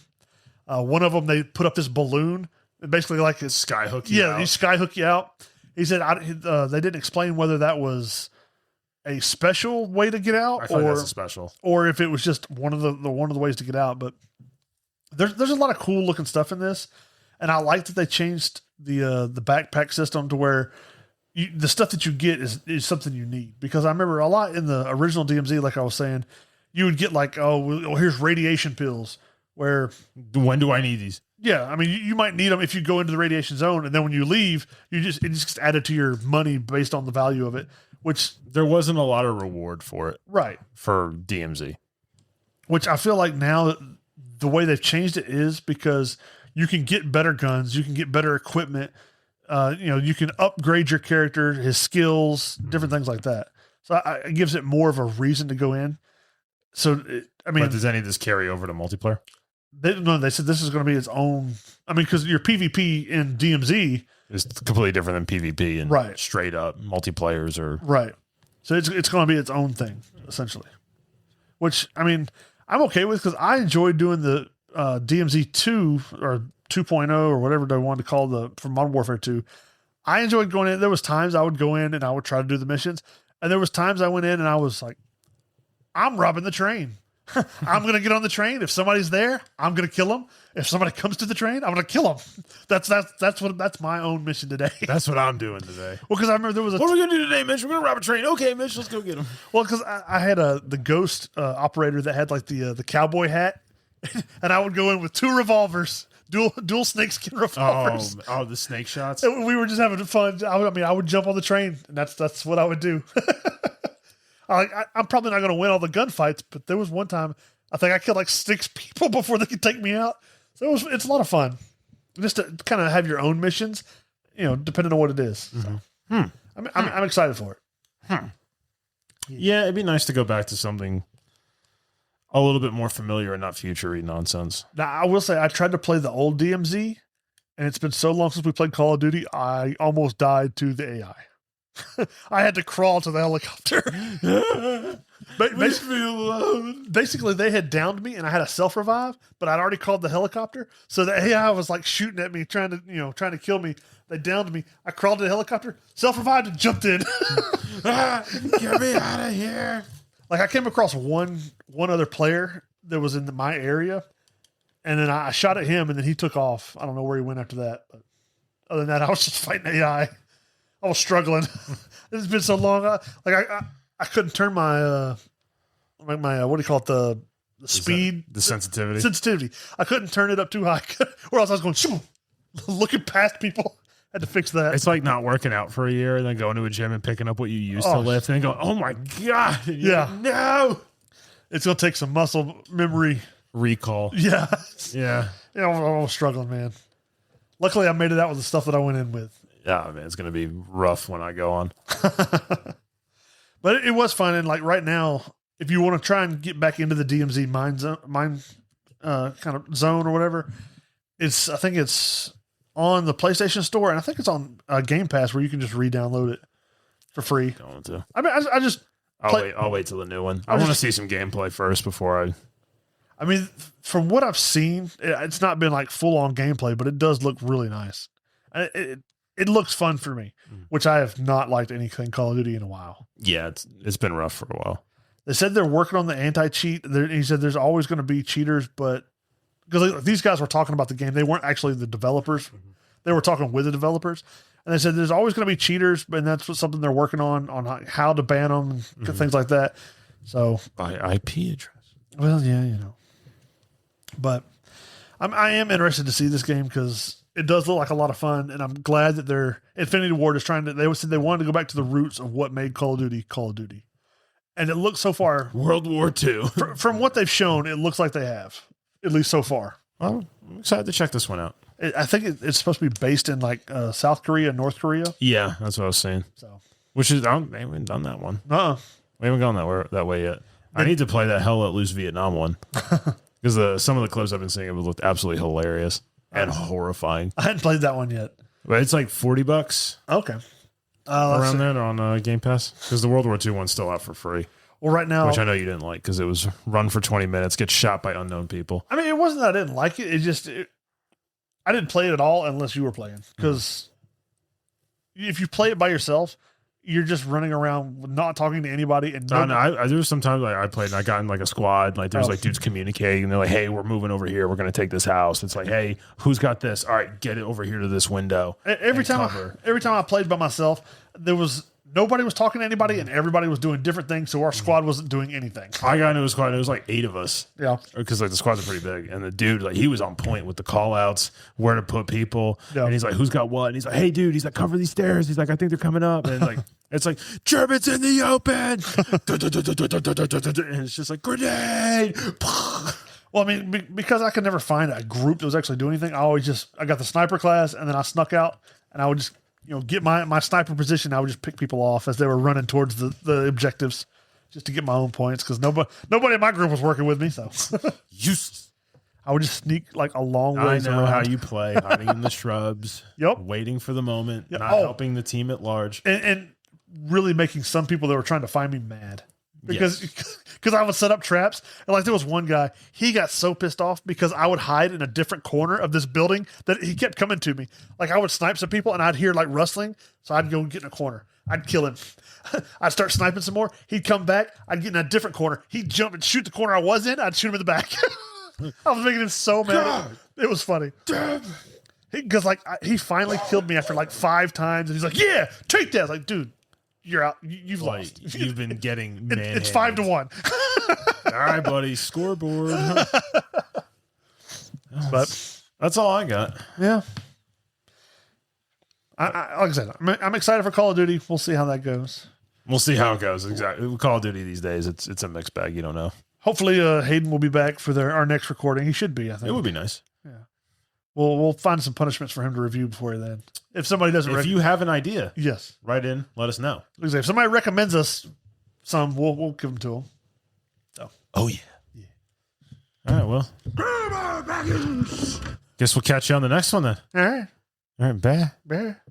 One of them, they put up this balloon, and basically like it's skyhook you out. Yeah, you skyhook you out. He said they didn't explain whether that was a special way to get out, I thought that's a special, or if it was just one of the ways to get out. But there's a lot of cool looking stuff in this, and I like that they changed the backpack system to where the stuff that you get is something you need. Because I remember a lot in the original DMZ, like I was saying, you would get like, oh, here's radiation pills. Where when do I need these? Yeah, I mean, you might need them if you go into the radiation zone, and then when you leave, it just gets added to your money based on the value of it. Which there wasn't a lot of reward for it, right? For DMZ, Which I feel like now the way they've changed it is because you can get better guns, you can get better equipment, you can upgrade your character, his skills, different things like that. So it gives it more of a reason to go in. So but does any of this carry over to multiplayer? They said this is going to be its own. I mean, because your PvP in DMZ is completely different than PvP and right. Straight up multiplayers or right. So it's going to be its own thing essentially, which I mean I'm okay with because I enjoyed doing the DMZ 2 or 2.0 or whatever they wanted to call from Modern Warfare 2. I enjoyed going in. There was times I would go in and I would try to do the missions, and there was times I went in and I was like, I'm robbing the train. I'm going to get on the train. If somebody's there, I'm going to kill them. If somebody comes to the train, I'm going to kill them. That's my own mission today. That's what I'm doing today. Well, because I remember there was what are we going to do today, Mitch? We're going to rob a train. Okay, Mitch, let's go get them. Well, because I had the ghost operator that had like the cowboy hat, and I would go in with 2 revolvers, dual snakeskin revolvers. Oh, the snake shots. And we were just having fun. I would jump on the train, and that's what I would do. I'm probably not going to win all the gunfights, but there was one time I think I killed like 6 people before they could take me out. So it's a lot of fun just to kind of have your own missions, depending on what it is. Mm-hmm. So, I'm excited for it. Yeah, it'd be nice to go back to something a little bit more familiar and not future-y nonsense. Now, I will say I tried to play the old DMZ, and it's been so long since we played Call of Duty, I almost died to the AI. I had to crawl to the helicopter. Basically, they had downed me, and I had a self-revive, but I'd already called the helicopter. So the AI was like shooting at me, trying to kill me. They downed me. I crawled to the helicopter, self-revived, and jumped in. Get me out of here! Like I came across one other player that was in my area, and then I shot at him, and then he took off. I don't know where he went after that, but other than that, I was just fighting AI. I was struggling. It's been so long. I couldn't turn my what do you call it, the speed, the sensitivity. I couldn't turn it up too high, or else I was going shoo, looking past people. Had to fix that. It's like not working out for a year and then going to a gym and picking up what you used to lift and then going, oh my god, yeah, no. It's gonna take some muscle memory recall. Yeah. I was struggling, man. Luckily, I made it out with the stuff that I went in with. Yeah, man, it's going to be rough when I go on. But it was fun. And like right now, if you want to try and get back into the DMZ mine kind of zone or whatever, I think it's on the PlayStation Store, and I think it's on Game Pass where you can just re-download it for free. Going to. I mean, I'll wait till the new one. I want to see some gameplay first before I mean, from what I've seen, it's not been like full on gameplay, but it does look really nice. It looks fun for me, which I have not liked anything Call of Duty in a while. Yeah, it's been rough for a while. They said they're working on the anti-cheat. He said there's always going to be cheaters, but because these guys were talking about the game, they weren't actually the developers. Mm-hmm. They were talking with the developers, and they said there's always going to be cheaters, and that's something they're working on how to ban them and things like that. So by IP address. Well, yeah, but I am interested to see this game because it does look like a lot of fun, and I'm glad that Infinity Ward is trying to. They said they wanted to go back to the roots of what made Call of Duty, and it looks so far World War II. From what they've shown, it looks like they have, at least so far. Well, I'm excited to check this one out. I think it's supposed to be based in like South Korea, North Korea. Yeah, that's what I was saying. So, which is, we haven't done that one. We haven't gone that way yet. I need to play that Hell Let Loose Vietnam one because some of the clips I've been seeing have looked absolutely hilarious and horrifying. I hadn't played that one yet. But it's like $40. Okay. Around there on Game Pass because the World War II one's still out for free. Well, right now, which I know you didn't like because it was run for 20 minutes, get shot by unknown people. I mean, it wasn't that I didn't like it. I didn't play it at all unless you were playing because if you play it by yourself, you're just running around not talking to anybody. And I do sometimes I played and I got in like a squad. Like there's like dudes communicating. And they're like, hey, we're moving over here. We're going to take this house. It's like, hey, who's got this? All right, get it over here to this window. Every time I played by myself, there was nobody was talking to anybody, and everybody was doing different things. So our squad wasn't doing anything. I got into a squad. It was like 8 of us. Yeah, Because like the squads are pretty big, and the dude like he was on point with the call outs, where to put people, Yeah. and he's like, "Who's got what?" And he's like, "Hey, dude," he's like, "Cover these stairs." He's like, "I think they're coming up," and like it's like Germans in the open, and it's just like grenade. well, I mean, because I could never find a group that was actually doing anything. I got the sniper class, and then I snuck out, and I would just get my sniper position. I would just pick people off as they were running towards the objectives, just to get my own points because nobody in my group was working with me. So I would just sneak like a long ways I know around. how you play, hiding in the shrubs, Yep. waiting for the moment, Yeah. not helping the team at large. and really making some people that were trying to find me mad because I would set up traps, and like there was one guy, he got so pissed off because I would hide in a different corner of this building that he kept coming to me. Like I would snipe some people and I'd hear like rustling, so I'd go get in a corner, I'd kill him. I'd start sniping some more, he'd come back, I'd get in a different corner, he'd jump and shoot the corner I was in, I'd shoot him in the back. I was making him so mad. God. It was funny because like he finally killed me after like 5 times, and he's like, "Yeah, take that." I was like, dude, you're out. You've Like lost. you've been getting manhandled. It's 5-1. All right, buddy, scoreboard. But That's all I got. yeah, like I said, I'm excited for Call of Duty. We'll see how that goes. We'll see how it goes. Exactly. With Call of Duty these days, it's a mixed bag. You don't know. Hopefully, Hayden will be back for our next recording. He should be. I think It would be nice. We'll find some punishments for him to review before then. If somebody doesn't, If you have an idea, yes, write in. Let us know. like I say, if somebody recommends us some, we'll give them to them. Oh yeah. All right. Well, guess we'll catch you on the next one then. All right, All right. Bye. bear.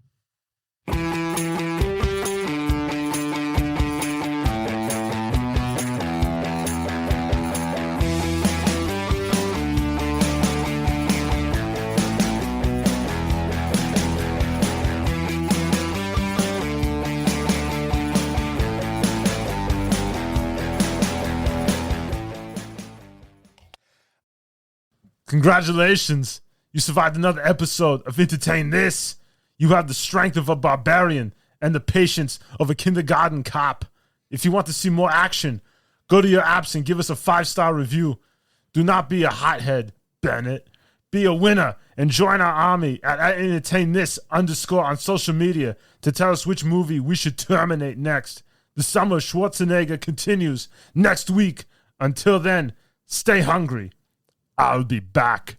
Congratulations. You survived another episode of Entertain This. You have the strength of a barbarian and the patience of a kindergarten cop. If you want to see more action, go to your apps and give us a 5-star review. Do not be a hothead, Bennett. Be a winner and join our army at @entertainthis_ on social media to tell us which movie we should terminate next. The summer of Schwarzenegger continues next week. Until then, stay hungry. I'll be back.